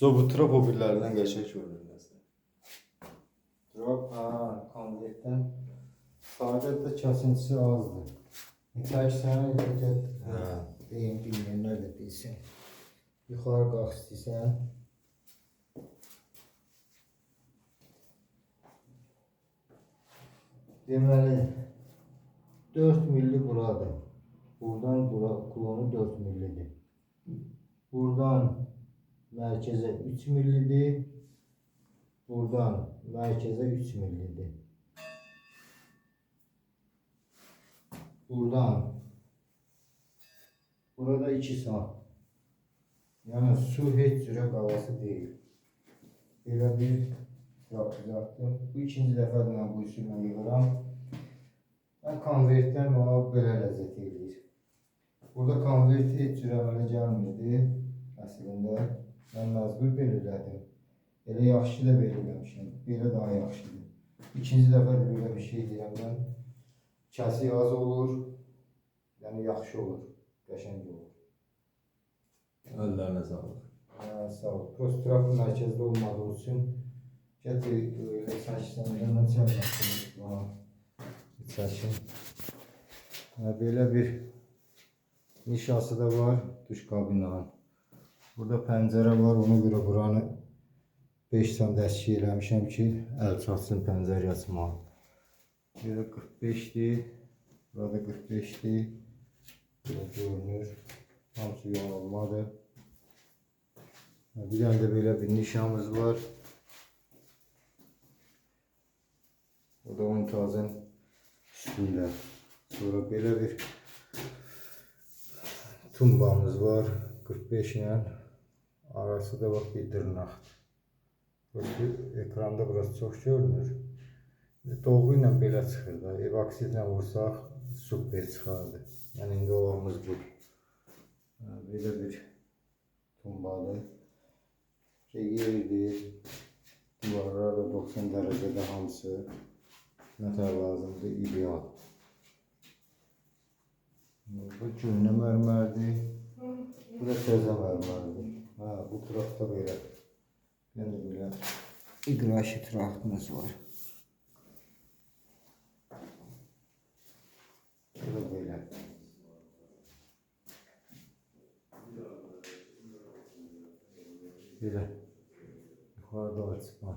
Bu trap o birlərindən qəşəng görünür nəsə. Drop, konvertdən sadəcə də kəsintisi azdır. Təksən, deyim, bilməyənlər də bilsin. Yuxarı qalx istəyirsən. Deməli, 4 milli buradır. Buradan bura klonu 4 millidir. Buradan mərkəzə 3 millidir. Buradan mərkəzə 3 millidir. Buradan burada 2 saat. Yəni su heç cürə qalası deyil. Belə bir trap düzəltdim. Bu ikinci dəfədir mən bu üsulla yığıram. Mən konvertdən mənə belə ləzzət edir. Burada konverti heç cürə əmələ gəlmirdi. Əslində mən məcbur belə elədim. Elə yaxşı da belə eləmişəm. Belə daha yaxşıdır. İkinci dəfədir belə bir şey deyirəm mən. Kəsik az olur. Yəni yaxşı olur. Qəşəng olur. Əllərinə sağlıq. Sağ ol. Prost trapın mərkəzdə olmadığı üçün gətir elə çəksən, elə çəkməsin. Çəkin. Belə bir nişası da var duş kabinanın. Burada pəncərə var, ona görə buranı 5 cm dəstək eləmişəm ki, əl çatsın pəncərə açmağa. Belə 45'dir. Burada 45'dir. Burada görünür. Hamısı yanılmadır. Bir tane de böyle bir nişamız var. O da Untaz'ın üstünde. Sonra böyle bir tumbamız var. 45 ile. Arası da bak bir dırnak. Burası ekranda burası çok görünür. Dolgu ilə belə çıxır da. Evaksizlə vursaq super çıxardı. Yəni indi olanımız bu. Belə bir tumbadır. Yerdir. Divarlar da 90 dərəcədə hamısı. Nətər lazımdır? İdeal. Bu köhnə mərmərdir. Bu da təzə mərmərdir. Bu tərəfdə belə. Yəni belə iqraşı traktımız var. Bu da böyle. Böyle. Yukarıda açık var.